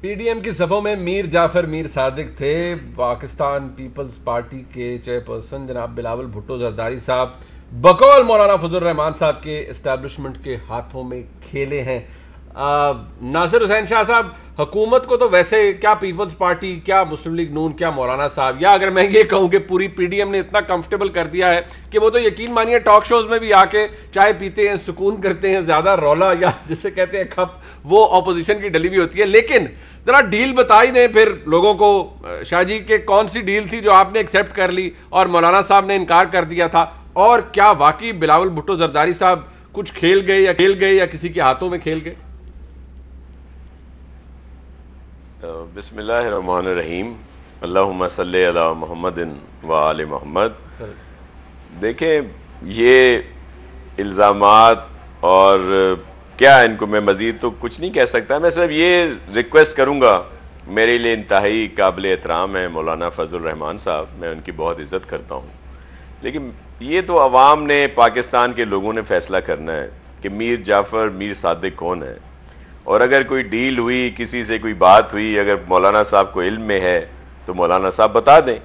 PDM की सफ़ों में मीर जाफर मीर सादिक थे। पाकिस्तान पीपल्स पार्टी के चेयरपर्सन जनाब बिलावल भुट्टो जरदारी साहब बकौल मौलाना फजल रहमान साहब के इस्टेब्लिशमेंट के हाथों में खेले हैं। नासिर हुसैन शाह साहब, हुकूमत को तो वैसे क्या पीपल्स पार्टी, क्या मुस्लिम लीग नून, क्या मौलाना साहब, या अगर मैं ये कहूँ कि पूरी पीडीएम ने इतना कंफर्टेबल कर दिया है कि वो तो यकीन मानिए टॉक शोज में भी आके चाय पीते हैं, सुकून करते हैं, ज्यादा रौला या जिसे कहते हैं खप वो ऑपोजिशन की डली हुई होती है। लेकिन जरा डील बता ही दें फिर लोगों को, शाह जी के कौन सी डील थी जो आपने एक्सेप्ट कर ली और मौलाना साहब ने इनकार कर दिया था, और क्या वाकई बिलावल भुट्टो जरदारी साहब कुछ खेल गए या किसी के हाथों में खेल गए? बिस्मिल्लाहिर्रहमानिर्रहीम, अल्लाहुम्मा सल्ली अला मुहम्मदिन व आले मोहम्मद। देखें, ये इल्ज़ामात और क्या इनको मैं मज़ीद तो कुछ नहीं कह सकता। मैं सिर्फ ये रिक्वेस्ट करूँगा, मेरे लिए इंतहाई काबिल एहतराम है मौलाना फजल रहमान साहब, मैं उनकी बहुत इज़्ज़त करता हूँ, लेकिन ये तो अवाम ने, पाकिस्तान के लोगों ने फ़ैसला करना है कि मीर जाफ़र मीर सादिक कौन है। और अगर कोई डील हुई, किसी से कोई बात हुई, अगर मौलाना साहब को इल्म में है तो मौलाना साहब बता दें।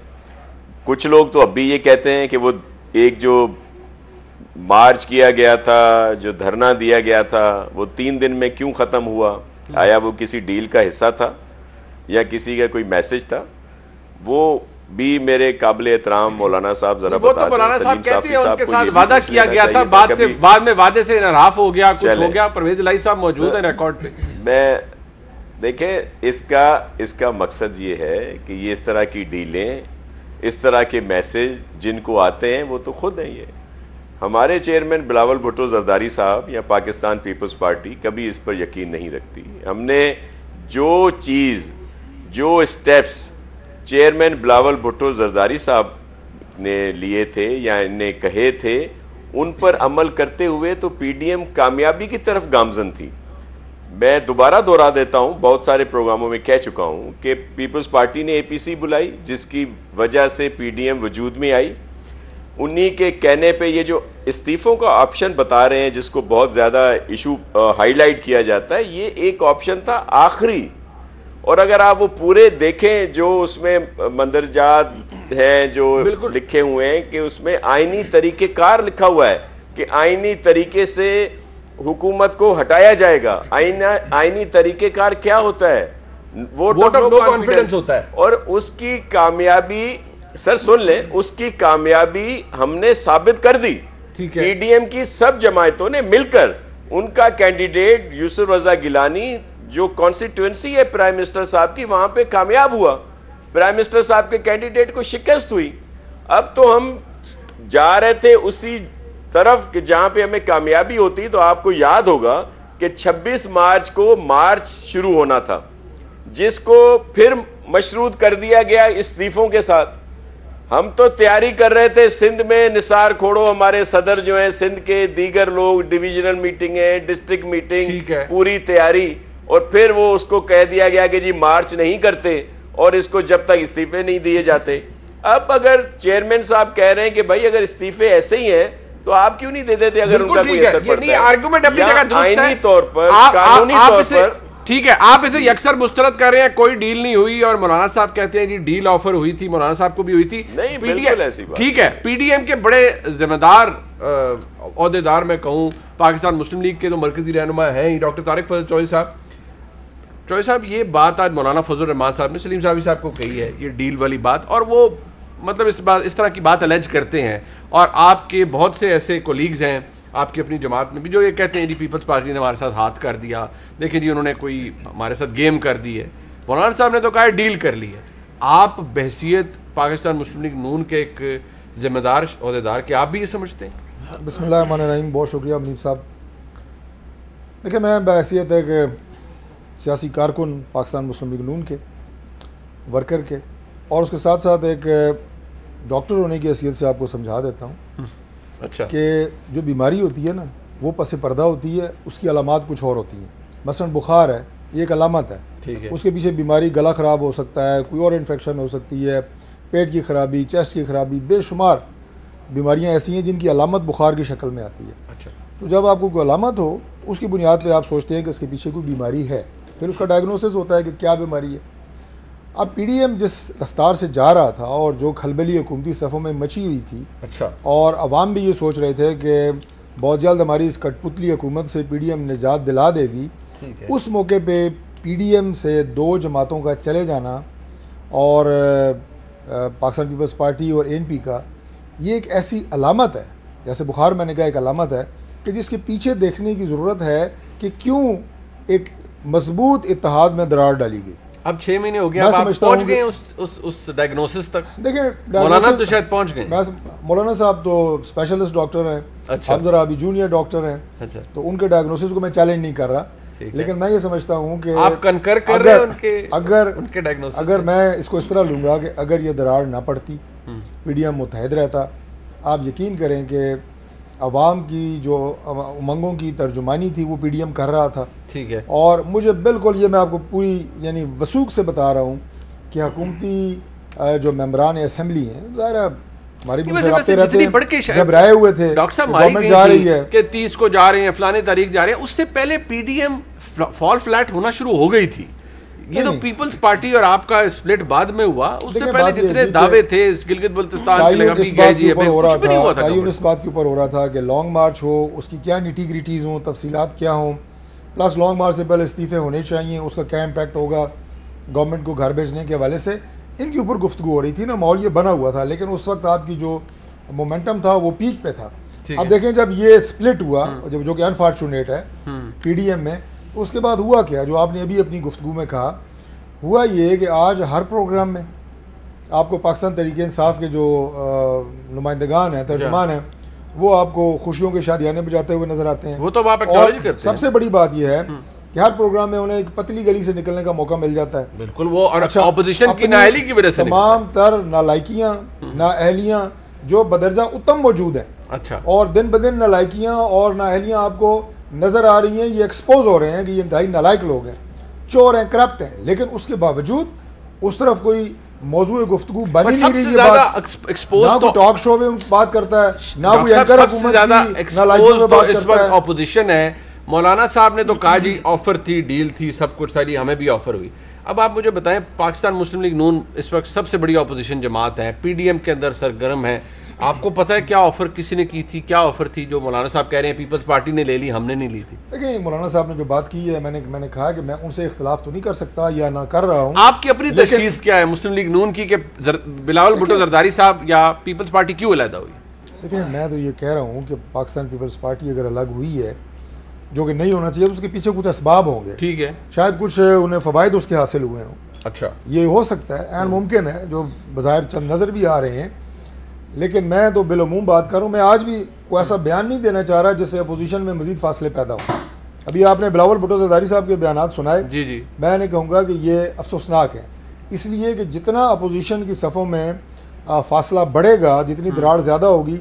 कुछ लोग तो अब भी ये कहते हैं कि वो एक जो मार्च किया गया था, जो धरना दिया गया था, वो 3 दिन में क्यों ख़त्म हुआ? आया वो किसी डील का हिस्सा था या किसी का कोई मैसेज था? वो भी मेरे काबिल एहतराम मौलाना साहब जरा बता दें। मौलाना साहब कहते हैं उनके साथ वादा किया गया था, बाद में वादे से इनराफ हो गया, कुछ हो गया। परवेज इलाही साहब मौजूद है रिकॉर्ड पे। मैं देखें, इसका मकसद ये है कि ये इस तरह की डीलें, इस तरह के मैसेज जिनको आते हैं वो तो खुद हैं। ये हमारे चेयरमैन बिलावल भुट्टो जरदारी साहब या पाकिस्तान पीपल्स पार्टी कभी इस पर यकीन नहीं रखती। हमने जो चीज़, जो स्टेप्स चेयरमैन बिलावल भुट्टो जरदारी साहब ने लिए थे या इन्हें कहे थे, उन पर अमल करते हुए तो पीडीएम कामयाबी की तरफ गामजन थी। मैं दोबारा दोहरा देता हूं, बहुत सारे प्रोग्रामों में कह चुका हूं कि पीपल्स पार्टी ने एपीसी बुलाई, जिसकी वजह से पीडीएम वजूद में आई। उन्हीं के कहने पे ये जो इस्तीफ़ों का ऑप्शन बता रहे हैं, जिसको बहुत ज़्यादा इशू हाईलाइट किया जाता है, ये एक ऑप्शन था आखिरी। और अगर आप वो पूरे देखें, जो उसमें मंदरजात हैं जो लिखे हुए हैं, कि उसमें आईनी तरीक़ेकार लिखा हुआ है कि आईनी तरीके से हुकूमत को हटाया जाएगा। आईनी तरीक़ेकार क्या होता है? वोट ऑफ नो कॉन्फिडेंस होता है। और उसकी कामयाबी, सर सुन लें, उसकी कामयाबी हमने साबित कर दी। पीडीएम की सब जमायतों ने मिलकर उनका कैंडिडेट यूसुफ रजा गिलानी, जो कॉन्स्टिट्यूएंसी है प्राइम मिनिस्टर साहब की, वहां पे कामयाब हुआ। प्राइम मिनिस्टर साहब के कैंडिडेट को शिकस्त हुई। अब तो हम जा रहे थे उसी तरफ कि जहां पे हमें कामयाबी होती। तो आपको याद होगा कि 26 मार्च को मार्च शुरू होना था, जिसको फिर मशरूत कर दिया गया इस्तीफों के साथ। हम तो तैयारी कर रहे थे, सिंध में निसार खोड़ो हमारे सदर जो हैं, सिंध के दीगर लोग, डिविजनल मीटिंग है, डिस्ट्रिक्ट मीटिंग, पूरी तैयारी। और फिर वो उसको कह दिया गया कि जी मार्च नहीं करते और इसको जब तक इस्तीफे नहीं दिए जाते। अब अगर चेयरमैन साहब कह रहे हैं कि भाई अगर इस्तीफे ऐसे ही हैं तो आप क्यों नहीं दे देते? अगर उनका कोई असर पड़ता है, आर्गुमेंट अपनी जगह दुरुस्त है, आईनी तौर पर, कानूनी तौर पर ठीक है, आप इसे यकसर मुस्तरद कर रहे हैं, कोई डील नहीं हुई। और मौलाना साहब कहते हैं कि डील ऑफर हुई थी, मौलाना साहब को भी हुई थी। नहीं, बिल्कुल ऐसी बात। ठीक है, पीडीएम के बड़े जिम्मेदार ओहदेदार मैं कहूँ, पाकिस्तान मुस्लिम लीग के तो मरकजी रहनुमा हैं डॉक्टर तारिक फजल चौधरी साहब, ये बात आज मौलाना फजल रहमान साहब ने सलीम साहब को कही है, ये डील वाली बात, और वो मतलब इस तरह की बात अलेज करते हैं। और आपके बहुत से ऐसे कोलीग्स हैं आपकी अपनी जमात में भी जो ये कहते हैं जी पीपल्स पार्टी ने हमारे साथ हाथ कर दिया, देखिए जी उन्होंने कोई हमारे साथ गेम कर दी है। मौलाना साहब ने तो कहा डील कर ली है। आप बहसीत पाकिस्तान मुस्लिम लीग नून के एक जिम्मेदार ओहदेदार के आप भी ये समझते हैं? बिस्मिल्लाहिर्रहमानिर्रहीम, बहुत शुक्रिया मुनीब साहब। देखिए, मैं बहसीत एक सियासी कारकुन पाकिस्तान मुस्लिम लीग नून के वर्कर के, और उसके साथ साथ एक डॉक्टर होने की हैसियत से आपको समझा देता हूँ अच्छा, कि जो बीमारी होती है ना, वो पस पर्दा होती है, उसकी अलामात कुछ और होती हैं। मसलन बुखार है, ये एक अलामत है, ठीक है। उसके पीछे बीमारी, गला ख़राब हो सकता है, कोई और इन्फेक्शन हो सकती है, पेट की खराबी, चेस्ट की खराबी, बेशुमार बीमारियाँ ऐसी हैं जिनकी अलामत बुखार की शक्ल में आती है। अच्छा, तो जब आपको कोई अलामत हो, उसकी बुनियाद पर आप सोचते हैं कि इसके पीछे कोई बीमारी है। फिर उसका डायग्नोसिस होता है कि क्या बीमारी है। अब पीडीएम जिस रफ्तार से जा रहा था और जो खलबली हुकूमती सफ़ों में मची हुई थी, अच्छा, और अवाम भी ये सोच रहे थे कि बहुत जल्द हमारी इस कठपुतली हुकूमत से पीडीएम निजात दिला देगी, उस मौके पे पीडीएम से दो जमातों का चले जाना और पाकिस्तान पीपल्स पार्टी और एनपी का, ये एक ऐसी अलामत है, जैसे बुखार मैंने कहा एक अलामत है कि जिसके पीछे देखने की ज़रूरत है कि क्यों एक मजबूत इत्तेहाद में दरार डाली गई। अब 6 महीने हो गया, आप पहुंच गए उस डायग्नोसिस तक। देखिए मौलाना तो शायद पहुंच गए। मौलाना साहब तो स्पेशलिस्ट डॉक्टर हैं, अच्छा, हम जरा अभी जूनियर डॉक्टर हैं, अच्छा, तो उनके डायग्नोसिस को मैं चैलेंज नहीं कर रहा, लेकिन मैं ये समझता हूँ कि आप कनकर कर रहे हैं उनके डायग्नोसिस। अगर मैं इसको इस तरह लूँगा कि अगर ये दरार ना पड़ती, पीडीएम मुतहद रहता, आप यकीन करें कि अवाम की जो उमंगों की तर्जुमानी थी वो पीडीएम कर रहा था, ठीक है। और मुझे बिल्कुल, ये मैं आपको पूरी यानी वसूख से बता रहा हूँ कि हुकूमती जो मेंबरान असम्बली हैं, ज़ाहिर है हमारी रब्ते रहते हैं, घबराए हुए थे, डॉक्टर साहब गवर्नमेंट जा रही है कि 30 को जा रहे हैं, फलाने तारीख जा रहे हैं, उससे पहले पीडीएम फॉल फ्लैट होना शुरू हो गई थी। ये तो पीपल्स पार्टी और आपका स्प्लिट बाद में हुआ, उससे पहले जितने दावे थे गिलगित बल्तिस्तान के लगा भी गए जी, अभी कुछ भी नहीं हुआ था। इस बात के ऊपर हो रहा था कि लॉन्ग मार्च हो, उसकी क्या निटी-ग्रिटीज़ हों, तफसीलात क्या हों, प्लस लॉन्ग मार्च से पहले इस्तीफे होने चाहिए, उसका क्या इम्पैक्ट होगा गवर्नमेंट को घर भेजने के हवाले से, इनके ऊपर गुफ्तगू हो रही थी ना, माहौल ये बना हुआ था। लेकिन उस वक्त आपकी जो मोमेंटम था वो पीक पे था। अब देखें जब ये स्प्लिट हुआ, जो कि अनफॉर्चुनेट है पीडीएम में, उसके बाद हुआ क्या, जो आपने अभी अपनी गुफ्तगू में कहा, हुआ ये कि आज हर प्रोग्राम में आपको पाकिस्तान तहरीक इंसाफ के जो नुमाइंदगान हैं, तर्जुमान हैं, वो आपको खुशियों के शादियाने बजाते हुए नजर आते हैं। वो तो आप एक्नॉलेज करते हैं। सबसे बड़ी बात यह है कि हर प्रोग्राम में उन्हें एक पतली गली से निकलने का मौका मिल जाता है। बिल्कुल, वो अच्छा, ऑपोजिशन की नाअहली की वजह से तमाम तर नालायकियाँ, नाअहलियाँ जो बदरजा उत्तम मौजूद हैं, अच्छा, और दिन ब दिन नालायकियाँ और नाअहलियाँ आपको नजर आ रही हैं, ये एक्सपोज हो रहे हैं कि ये इंतहाई नालायक लोग हैं, चोर हैं, करप्ट हैं, लेकिन उसके बावजूद उस तरफ कोई मौजूद गुफ्तगू बन ही नहीं रही। ये बात ना कोई टॉक शो में बात करता है, ना कोई एंकर हुकूमत की नालायकियों में बात करता है। ऑपोजिशन है। मौलाना साहब ने तो कहा जी ऑफर थी, डील थी, सब कुछ था जी, हमें भी ऑफर हुई। अब आप मुझे बताएं, पाकिस्तान मुस्लिम लीग नून इस वक्त सबसे बड़ी ऑपोजिशन जमात है, पीडीएम के अंदर सरगर्म है। आपको पता है क्या ऑफर किसी ने की थी, क्या ऑफर थी जो मौलाना साहब कह रहे हैं पीपल्स पार्टी ने ले ली, हमने नहीं ली थी? देखिए, मौलाना साहब ने जो बात की है, मैंने कहा कि मैं उनसे इख्तलाफ तो नहीं कर सकता या ना कर रहा हूँ। आपकी अपनी तशखीस क्या है मुस्लिम लीग नून की, बिलावल भुट्टो जरदारी साहब या पीपल्स पार्टी क्यों अलहदा हुई? देखिए, मैं तो ये कह रहा हूँ कि पाकिस्तान पीपल्स पार्टी अगर अलग हुई है, जो कि नहीं होना चाहिए, तो उसके पीछे कुछ असबाब होंगे, ठीक है, शायद कुछ उन्हें फ़वाइद उसके हासिल हुए हों। अच्छा, ये हो सकता है, ऐन मुमकिन है, जो बज़ाहिर चंद नज़र भी आ रहे हैं। लेकिन मैं तो बिलअमूम बात करूँ, मैं आज भी कोई ऐसा बयान नहीं देना चाह रहा जिससे अपोजिशन में मज़ीद फासले पैदा हो। अभी आपने बिलावल भुट्टो ज़रदारी साहब के बयान सुनाए, जी जी, मैं नहीं कहूँगा कि ये अफसोसनाक है, इसलिए कि जितना अपोजिशन की सफ़ों में फासला बढ़ेगा, जितनी दरार ज़्यादा होगी,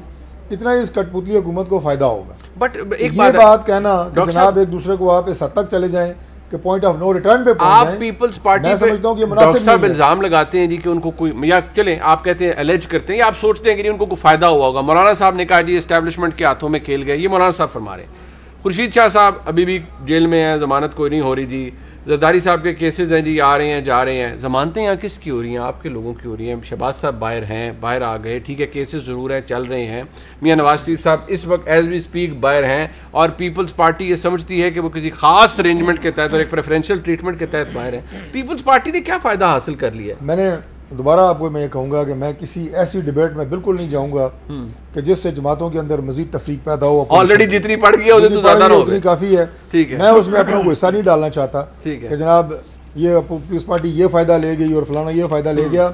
इतना इस कठपुतली हुकूमत को फ़ायदा होगा। बट एक बात कहना कि जनाब एक दूसरे को आप इस हद तक चले जाएँ कि पॉइंट ऑफ नो रिटर्न पे आप पीपल्स पार्टी पे समझता हूं कि डॉक्टर साहब इल्जाम लगाते हैं जी कि उनको कोई, या चलें आप कहते हैं एलेज करते हैं, या आप सोचते हैं कि उनको कोई फायदा हुआ होगा। मौलाना साहब ने कहा जी एस्टैब्लिशमेंट के हाथों में खेल गए, ये मौलाना साहब फरमा रहे हैं। खुर्शीद शाह साहब अभी भी जेल में हैं, जमानत कोई नहीं हो रही जी। जरदारी साहब के केसेस हैं जी, आ रहे हैं जा रहे हैं। जमानतें यहाँ किसकी हो रही हैं? आपके लोगों की हो रही हैं। शहबाज साहब बाहर हैं, बाहर आ गए, ठीक है, केसेस ज़रूर हैं, चल रहे हैं। मियाँ नवाज शरीफ साहब इस वक्त एज वी स्पीक बाहर हैं, और पीपल्स पार्टी ये समझती है कि वो किसी खास अरेंजमेंट के तहत और एक प्रेफरेंशियल ट्रीटमेंट के तहत बाहर है। पीपल्स पार्टी ने क्या फ़ायदा हासिल कर लिया? मैंने दोबारा आपको मैं ये कहूँगा कि मैं किसी ऐसी डिबेट में बिल्कुल नहीं जाऊँगा कि जिससे जमातों के अंदर मजीद तफरीक पैदा हो। ऑलरेडी जितनी पड़ गई है उतनी काफ़ी है, ठीक है, मैं उसमें अपना कोई हिस्सा नहीं डालना चाहता कि जनाब ये पीपल्स पार्टी ये फ़ायदा ले गई और फलाना ये फ़ायदा ले गया।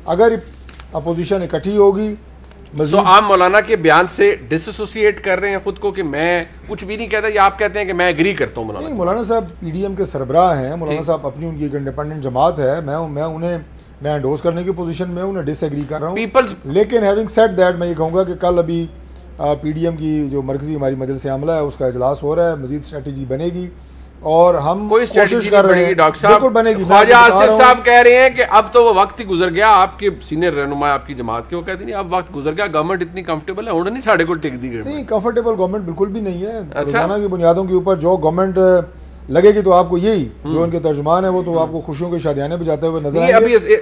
अगर अपोजिशन इकट्ठी होगी, तो आप मौलाना के बयान से डिसोसिएट कर रहे हैं खुद को कि मैं कुछ भी नहीं कहता, या आप कहते हैं कि मैं एग्री करता हूँ? मौलाना नहीं, मौलाना साहब पीडीएम के सरबराह हैं, मौलाना साहब अपनी उनकी एक इंडिपेंडेंट जमात है, मैं उन्हें मैं एंडोर्स करने की पोजीशन में उन्हें डिसएग्री कर रहा हूँ। लेकिन हैविंग सेड दैट, मैं ये कहूँगा कि कल अभी पीडीएम की जो मरकजी हमारी मजलिस आमला है उसका इजलास हो रहा है, मजीद स्ट्रेटजी बनेगी और हम कोशिश कर रहे हैं, डॉक्टर साहब बनेगी। ख्वाजा आसिफ साहब कह रहे हैं कि अब तो वो वक्त ही गुजर गया, आपके सीनियर रहनुमा आपकी जमात के, वो कहते नहीं अब वक्त गुजर गया, गवर्नमेंट इतनी कंफर्टेबल है, उन्होंने नहीं साढ़े को टिक दी। नहीं, कंफर्टेबल गवर्नमेंट बिल्कुल भी नहीं है। रोजाना की बुनियादों के ऊपर जो गवर्नमेंट लगेगी तो आपको यही जो उनके तर्जुमान है वो तो आपको खुशियों के शादियाने बजाते हुए नजर ये आएंगे। अभी